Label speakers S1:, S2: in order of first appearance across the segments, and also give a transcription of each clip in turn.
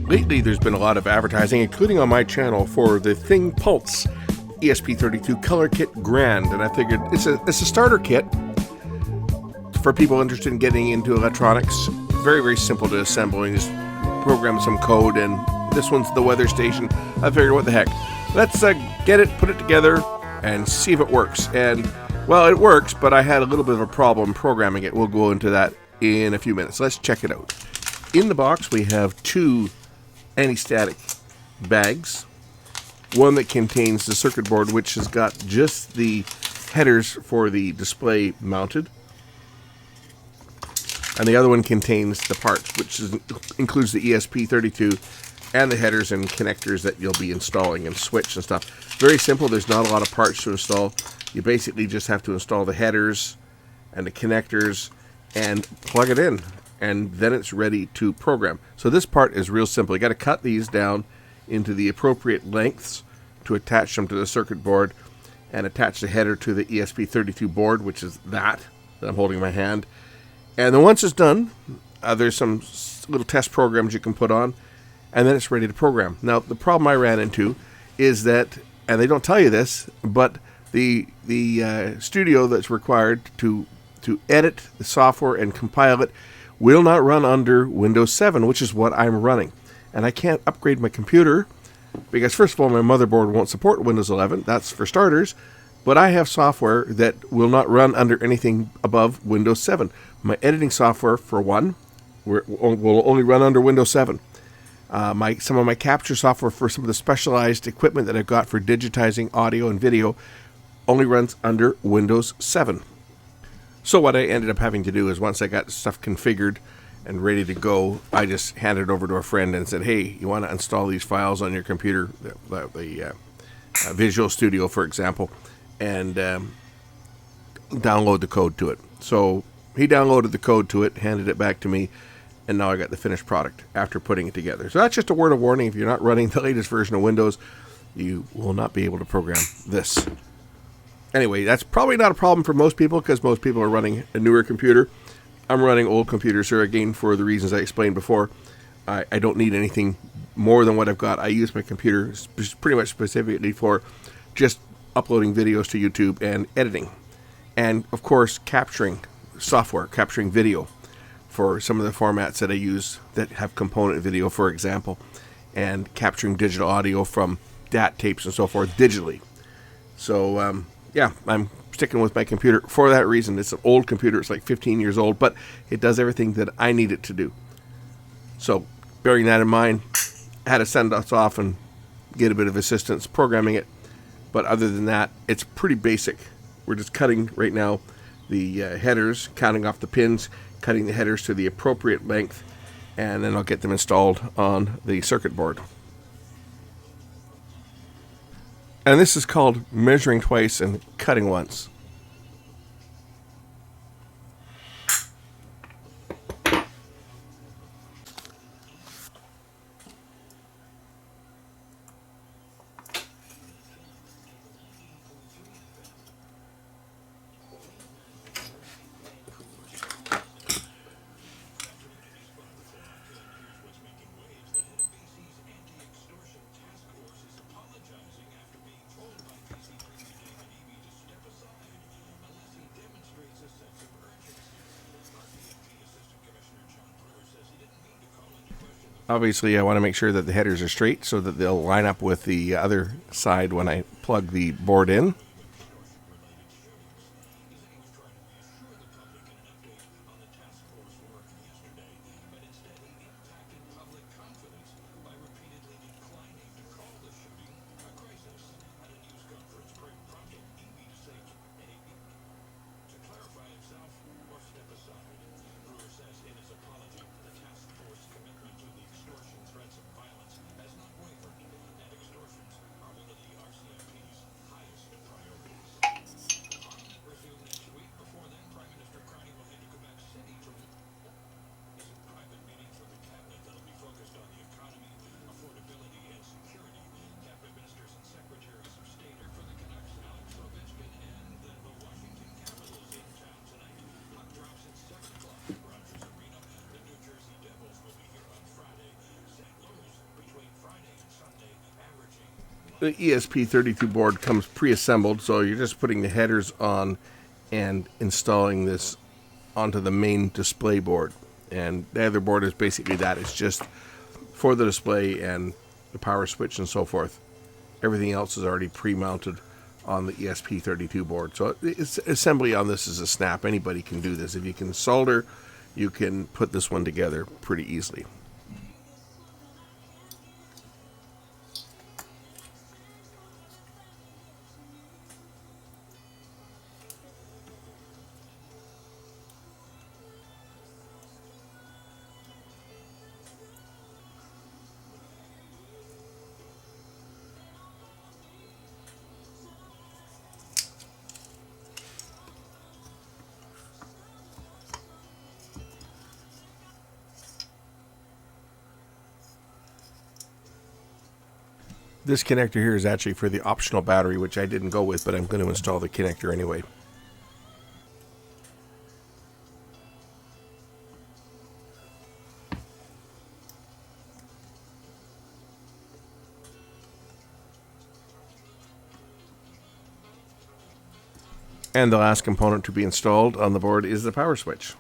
S1: Lately, there's been a lot of advertising, including on my channel, for the Thingpulse ESP32 Color Kit Grande, and I figured it's a starter kit for people interested in getting into electronics. Very, very simple to assemble. You just program some code, and this one's the weather station. I figured, what the heck? Let's get it, put it together, and see if it works. And, well, it works, but I had a little bit of a problem programming it. We'll go into that in a few minutes. Let's check it out. In the box, we have two anti-static bags. One that contains the circuit board, which has got just the headers for the display mounted. And the other one contains the parts, which includes the ESP32 and the headers and connectors that you'll be installing and switch and stuff. Very simple. There's not a lot of parts to install. You basically just have to install the headers and the connectors and plug it in, and then it's ready to program. So this part is real simple. You got to cut these down into the appropriate lengths to attach them to the circuit board and attach the header to the ESP32 board, which is that I'm holding in my hand. And then once it's done, there's some little test programs you can put on, and then it's ready to program. Now, the problem I ran into is that, and they don't tell you this, but the studio that's required to edit the software and compile it will not run under Windows 7, which is what I'm running. And I can't upgrade my computer because, first of all, my motherboard won't support Windows 11. That's for starters. But I have software that will not run under anything above Windows 7. My editing software, for one, will only run under Windows 7. Some of my capture software for some of the specialized equipment that I've got for digitizing audio and video only runs under Windows 7. So what I ended up having to do is, once I got stuff configured and ready to go, I just handed it over to a friend and said, hey, you want to install these files on your computer, the Visual Studio, for example, and download the code to it. So he downloaded the code to it, handed it back to me, and now I got the finished product after putting it together. So that's just a word of warning. If you're not running the latest version of Windows, you will not be able to program this. Anyway, that's probably not a problem for most people because most people are running a newer computer. I'm running old computers, so again, for the reasons I explained before, I don't need anything more than what I've got. I use my computer pretty much specifically for just uploading videos to YouTube and editing. And, of course, capturing software, capturing video for some of the formats that I use that have component video, for example, and capturing digital audio from DAT tapes and so forth digitally. So, yeah, I'm sticking with my computer for that reason. It's an old computer. It's like 15 years old, but it does everything that I need it to do. So, bearing that in mind, I had to send us off and get a bit of assistance programming it. But other than that, it's pretty basic. We're just cutting right now the headers, counting off the pins, cutting the headers to the appropriate length, and then I'll get them installed on the circuit board. And this is called measuring twice and cutting once. Obviously, I want to make sure that the headers are straight so that they'll line up with the other side when I plug the board in. the ESP32 board comes pre-assembled, so you're just putting the headers on and installing this onto the main display board. And the other board is basically that. It's just for the display and the power switch and so forth. Everything else is already pre-mounted on the ESP32 board. So it's assembly on this is a snap. Anybody can do this. If you can solder, you can put this one together pretty easily. This connector here is actually for the optional battery, which I didn't go with, but I'm going to install the connector anyway. And the last component to be installed on the board is the power switch.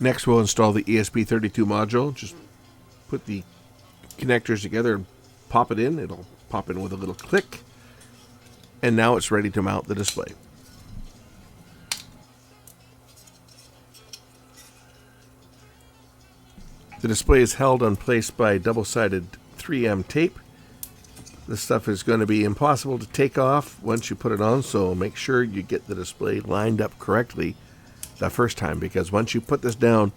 S1: Next, we'll install the ESP32 module. Just put the connectors together and pop it in. It'll pop in with a little click. And now it's ready to mount the display. The display is held in place by double-sided 3M tape. This stuff is going to be impossible to take off once you put it on, so make sure you get the display lined up correctly the first time, because once you put this down,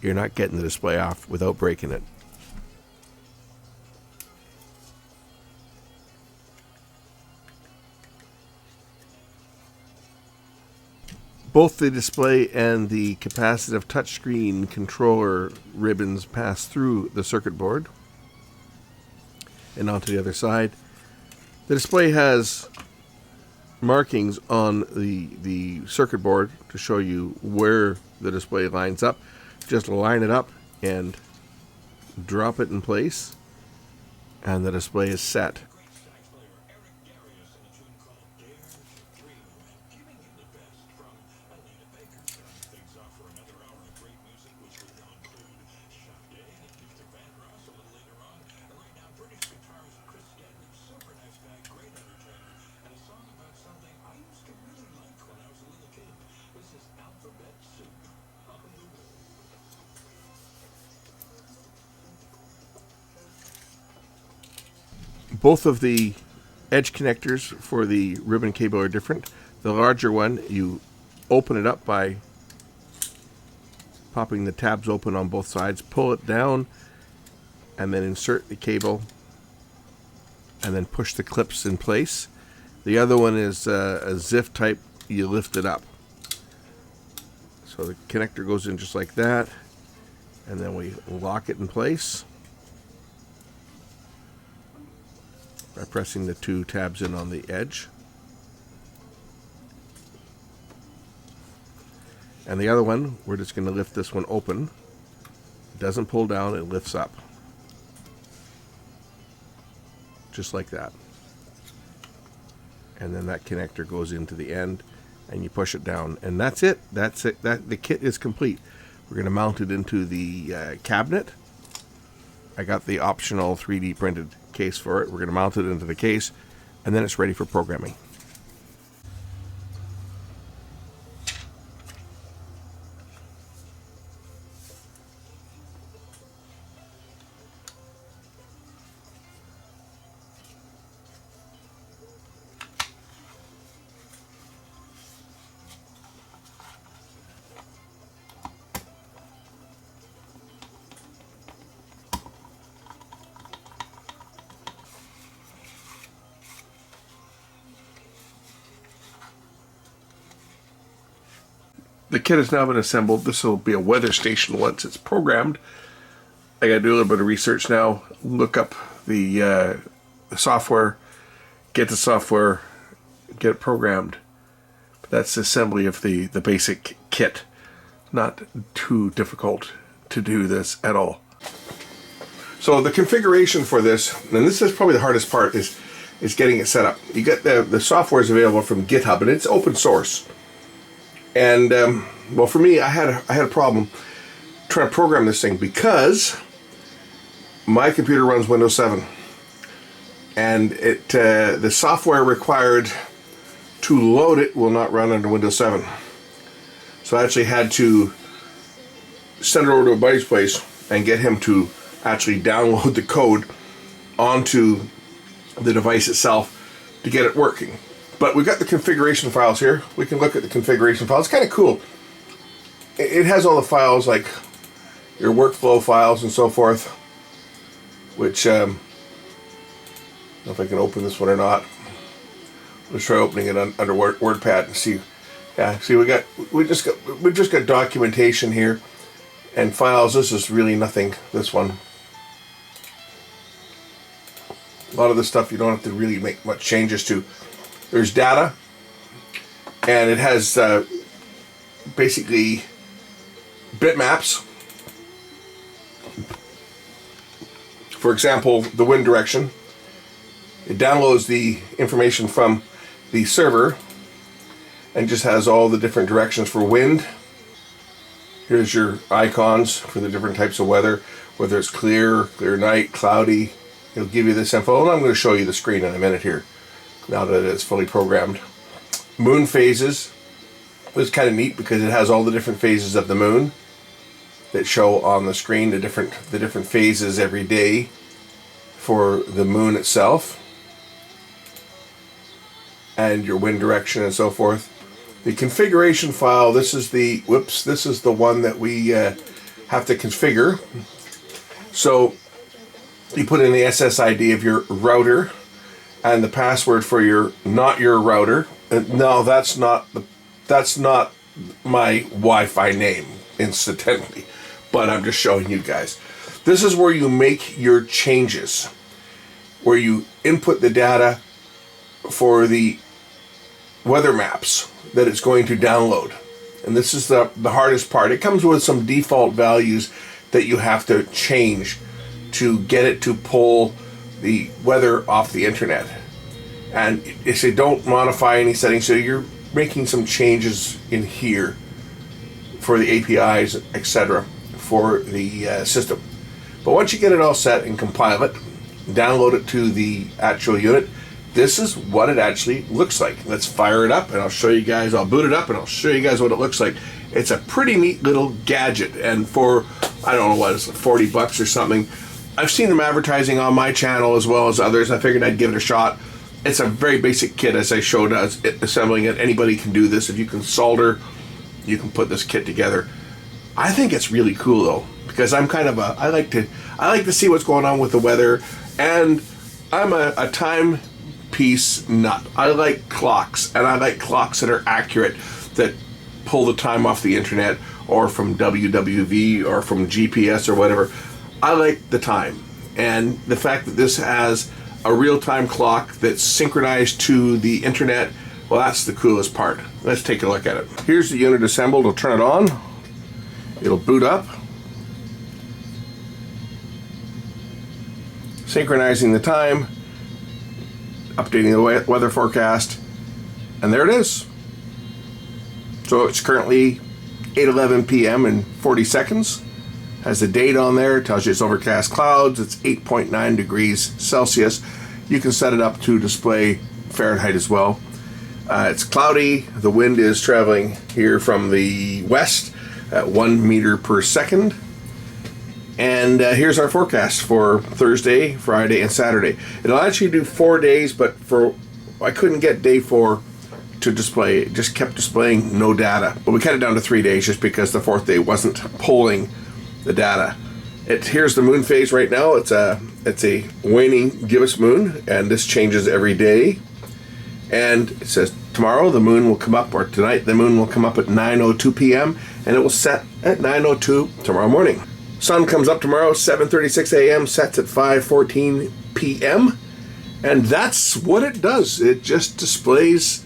S1: you're not getting the display off without breaking it. Both the display and the capacitive touchscreen controller ribbons pass through the circuit board and onto the other side. The display has markings on the circuit board to show you where the display lines up. Just line it up and drop it in place, and the display is set. Both of the edge connectors for the ribbon cable are different. The larger one, you open it up by popping the tabs open on both sides, pull it down, and then insert the cable, and then push the clips in place. The other one is a ZIF type, you lift it up. So the connector goes in just like that, and then we lock it in place by pressing the two tabs in on the edge. And the other one, we're just going to lift this one open. It doesn't pull down, it lifts up. Just like that. And then that connector goes into the end, and you push it down. And that's it. That's it. The kit is complete. We're going to mount it into the cabinet. I got the optional 3D printed case for it. We're going to mount it into the case, and then it's ready for programming. The kit has now been assembled. This will be a weather station once it's programmed. I gotta do a little bit of research now, look up the software, get the software, get it programmed. But that's the assembly of the basic kit. Not too difficult to do this at all. So the configuration for this, and this is probably the hardest part, is getting it set up. You get the software is available from GitHub, and it's open source. And well, for me, I had a problem trying to program this thing because my computer runs Windows 7, and the software required to load it will not run under Windows 7. So I actually had to send it over to a buddy's place and get him to actually download the code onto the device itself to get it working. But we've got the configuration files here. We can look at the configuration files. It's kind of cool. It has all the files, like your workflow files and so forth, which I don't know if I can open this one or not. Let's try opening it under WordPad and see. Yeah, see, we just got documentation here and files. This is really nothing. This one, a lot of this stuff you don't have to really make much changes to. There's data, and it has basically bitmaps. For example, the wind direction. It downloads the information from the server and just has all the different directions for wind. Here's your icons for the different types of weather, whether it's clear night, cloudy. It'll give you this info, and I'm going to show you the screen in a minute here, now that it's fully programmed. Moon phases is kind of neat because it has all the different phases of the moon that show on the screen, the different phases every day for the moon itself, and your wind direction and so forth. The configuration file, this is the one that we have to configure. So you put in the SSID of your router and the password for your router. No, that's not my Wi-Fi name, incidentally, but I'm just showing you guys. This is where you make your changes, where you input the data for the weather maps that it's going to download. And this is the hardest part. It comes with some default values that you have to change to get it to pull the weather off the internet. And if you don't modify any settings, so you're making some changes in here for the APIs, etc., for the system. But once you get it all set and compile it, download it to the actual unit, this is what it actually looks like. Let's fire it up and I'll show you guys. I'll boot it up and I'll show you guys what it looks like. It's a pretty neat little gadget, and for, I don't know what, it's $40 or something. I've seen them advertising on my channel as well as others. I figured I'd give it a shot. It's a very basic kit, as I showed us assembling it. Anybody can do this. If you can solder, you can put this kit together. I think it's really cool though, because I'm kind of I like to see what's going on with the weather, and I'm a timepiece nut. I like clocks, and I like clocks that are accurate, that pull the time off the internet or from WWV or from GPS or whatever. I like the time, and the fact that this has a real-time clock that's synchronized to the internet, well, that's the coolest part. Let's take a look at it. Here's the unit assembled. I'll turn it on. It'll boot up, synchronizing the time, updating the weather forecast, and there it is. So it's currently 8:11 p.m. and 40 seconds. Has the date on there. It tells you it's overcast clouds. It's 8.9 degrees Celsius. You can set it up to display Fahrenheit as well. It's cloudy. The wind is traveling here from the west at 1 meter per second. And here's our forecast for Thursday, Friday, and Saturday. It'll actually do 4 days, but I couldn't get day 4 to display. It just kept displaying no data. But we cut it down to 3 days just because the 4th day wasn't pulling the data. Here's the moon phase right now. It's a waning gibbous moon, and this changes every day. And it says tomorrow the moon will come up, or tonight the moon will come up at 9:02 p.m. and it will set at 9:02 tomorrow morning. Sun comes up tomorrow 7:36 a.m., sets at 5:14 p.m. And that's what it does. It just displays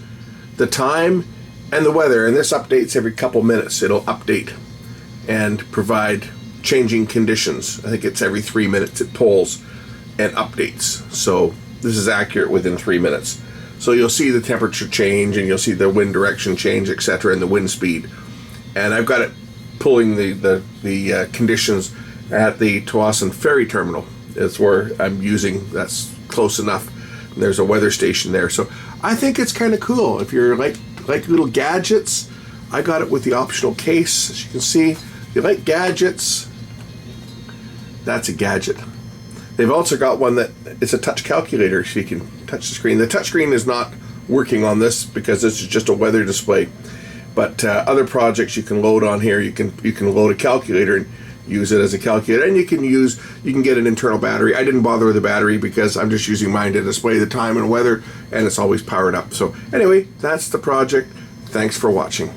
S1: the time and the weather, and this updates every couple minutes. It'll update and provide changing conditions. I think it's every 3 minutes it polls and updates. So this is accurate within 3 minutes. So you'll see the temperature change, and you'll see the wind direction change, etc., and the wind speed. And I've got it pulling the conditions at the Tawasin Ferry Terminal. It's where I'm using. That's close enough. There's a weather station there. So I think it's kind of cool. If you're like little gadgets, I got it with the optional case. As you can see, if you like gadgets, that's a gadget. They've also got one that it's a touch calculator, so you can touch the screen. The touch screen is not working on this because this is just a weather display. But other projects you can load on here. You can load a calculator and use it as a calculator, and you can get an internal battery. I didn't bother with the battery because I'm just using mine to display the time and weather, and it's always powered up. So anyway, that's the project. Thanks for watching.